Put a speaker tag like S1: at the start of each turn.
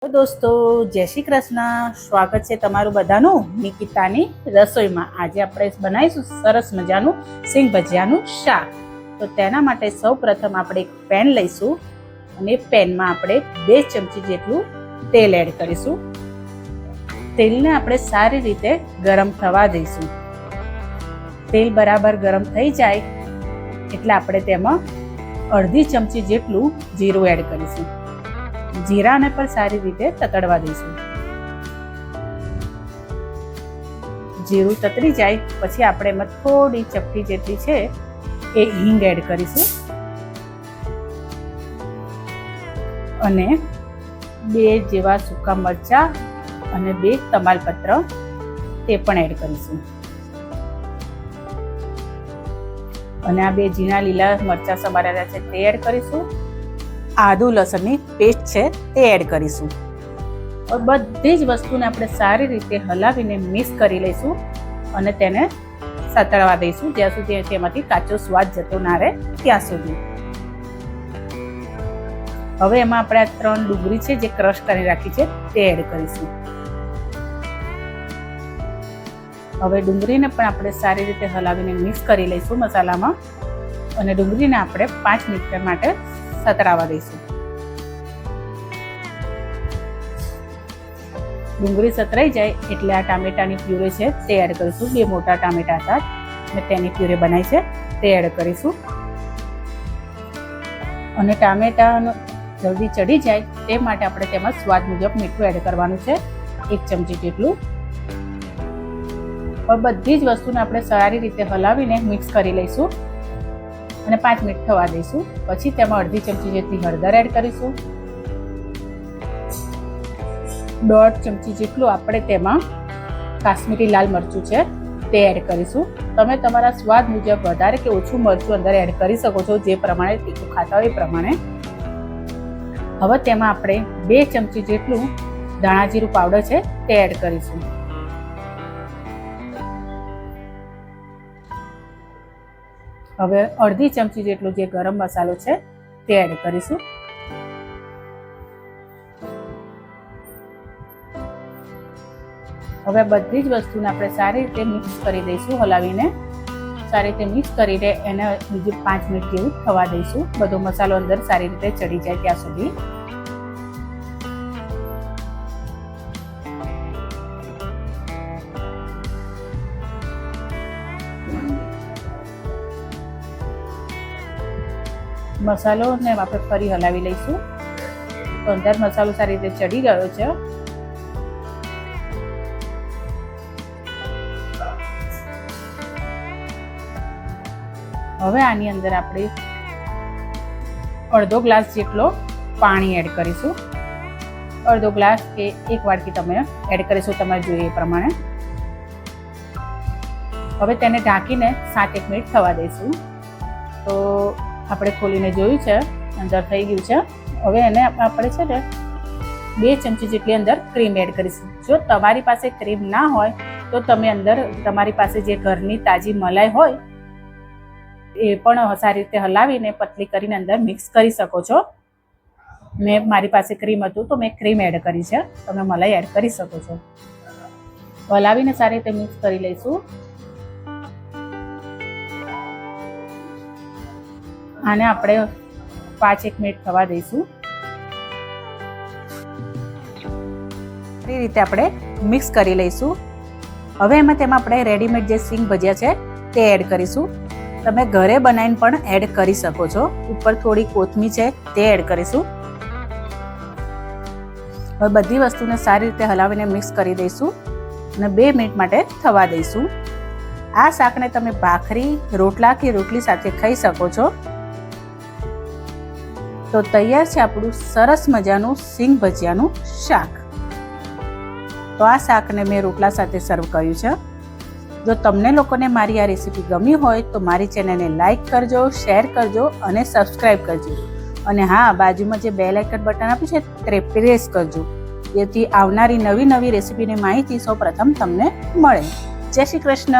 S1: તો દોસ્તો, જય શ્રી કૃષ્ણ. સ્વાગત છે તમારું બધાનું નિકિતાની રસોઈમાં. આજે આપણે બનાવીશું સરસ મજાનું સિંગ ભજીયાનું શાક. તો તેના માટે સૌ પ્રથમ આપણે એક પેન લઈશું અને પેનમાં આપણે 2 ચમચી જેટલું તેલ એડ કરીશું. તેલને આપણે સારી રીતે ગરમ થવા દઈશું. તેલ બરાબર ગરમ થઈ જાય એટલે આપણે તેમાં અડધી ચમચી જેટલું જીરું એડ કરીશું. જીરાને પણ સારી રીતે તતડવા દઈશું. જીરું તતડી જાય પછી આપણે એમાં થોડી ચપટી જેટલી છે એ હિંગ એડ કરીશું અને 2 જેવા સૂકા મરચાં અને 2 તમાલપત્ર તે પણ એડ કરીશું. અને આ 2 ઝીણા લીલા મરચાં સમારેલા છે તે એડ કરીશું. આદુ લસણની પેસ્ટ છે તે એડ કરીશું. બધી જ વસ્તુને આપણે સારી રીતે હલાવીને મિક્સ કરી લઈશું અને તેને સતળવા દઈશું જ્યાં સુધી તેમાંથી કાચો સ્વાદ જતો ના રહે ત્યાં સુધી. હવે એમાં આપણે આ 3 ડુંગળી છે જે ક્રશ કરી રાખી છે તે એડ કરીશું. હવે ડુંગળીને પણ આપણે સારી રીતે હલાવીને મિક્સ કરી લઈશું મસાલામાં અને ડુંગળીને આપણે 5 મિનિટ માટે સતળાવા દઈશું. ડુંગળી સતરાઈ જાય એટલે આ ટામેટાની પ્યુરે છે તે એડ કરીશું. 2 મોટા ટામેટા હતા અને તેની પ્યુરે બનાવી છે તે એડ કરીશું. અને ટામેટા જલ્દી ચડી જાય તે માટે આપણે તેમાં સ્વાદ મુજબ મીઠું એડ કરવાનું છે, 1 ચમચી જેટલું. બધી જ વસ્તુને આપણે સારી રીતે હલાવીને મિક્સ કરી લઈશું અને 5 મિનિટ થવા દઈશું. પછી તેમાં અડધી ચમચી જેટલી હળદર એડ કરીશું. 1.5 ચમચી જેટલું આપણે તેમાં કાશ્મીરી લાલ મરચું છે તે એડ કરીશું. તમે તમારા સ્વાદ મુજબ વધારે કે ઓછું મરચું અંદર એડ કરી શકો છો, જે પ્રમાણે તીખું ખાતા હોય એ પ્રમાણે. હવે તેમાં આપણે 2 ચમચી જેટલું ધાણા જીરું પાવડર છે તે એડ કરીશું. હવે અડધી ચમચી જેટલો જે ગરમ મસાલો છે તે એડ કરીશું. હવે બધી જ વસ્તુને આપણે સારી રીતે મિક્સ કરી દઈશું. હલાવીને સારી રીતે મિક્સ કરીને એને બીજું 5 મિનિટ જેવું થવા દઈશું. બધો મસાલો અંદર સારી રીતે ચડી જાય ત્યાં સુધી. મસાલોને આપણે ફરી હલાવી લઈશું. તો અંદર મસાલો સારી રીતે ચડી ગયો છે. હવે આની અંદર આપણે અડધો ગ્લાસ જેટલો પાણી એડ કરીશું. અડધો ગ્લાસ કે 1 વાટકી તમે એડ કરીશું તમારે જોઈએ એ પ્રમાણે. હવે તેને ઢાંકીને 7-1 મિનિટ થવા દઈશું. તો આપણે ખોલીને જોયું છે, અંદર થઈ ગયું છે. હવે એને આપણે છે ને 2 ચમચી જેટલી અંદર ક્રીમ એડ કરીશું. જો તમારી પાસે ક્રીમ ના હોય તો તમે અંદર તમારી પાસે જે ઘરની તાજી મલાઈ હોય એ પણ સારી રીતે હલાવીને પતલી કરીને અંદર મિક્સ કરી શકો છો. મારી પાસે ક્રીમ હતું તો મેં ક્રીમ એડ કરી છે. તમે મલાઈ એડ કરી શકો છો. હલાવીને સારી રીતે મિક્સ કરી લઈશું. આને આપણે 5-1 મિનિટ થવા દઈશું. એ રીતે આપણે મિક્સ કરી લઈશું. હવે તેમાં આપણે રેડીમેડ જે સિંગ ભજીયા છે તે એડ કરીશું. તમે ઘરે બનાવીને પણ એડ કરી શકો છો. ઉપર થોડી કોથમીર છે તે એડ કરીશું. હવે બધી વસ્તુને સારી રીતે હલાવીને મિક્સ કરી દઈશું અને 2 મિનિટ માટે થવા દઈશું. આ શાકને તમે ભાખરી, રોટલા કે રોટલી સાથે ખાઈ શકો છો. તો તૈયાર છે આપણું સરસ મજાનું સિંગ ભજીયાનું શાક. તો આ શાકને મેં રોટલા સાથે સર્વ કર્યું છે. જો તમને લોકોને મારી આ રેસીપી ગમી હોય તો મારી ચેનલને લાઈક કરજો, શેર કરજો અને સબસ્ક્રાઈબ કરજો. અને હા, બાજુમાં જે બેલ આઇકન બટન આપ્યું છે તે પ્રેસ કરજો, જેથી આવનારી નવી રેસીપીની માહિતી સૌ પ્રથમ તમને મળે. જય શ્રી કૃષ્ણ.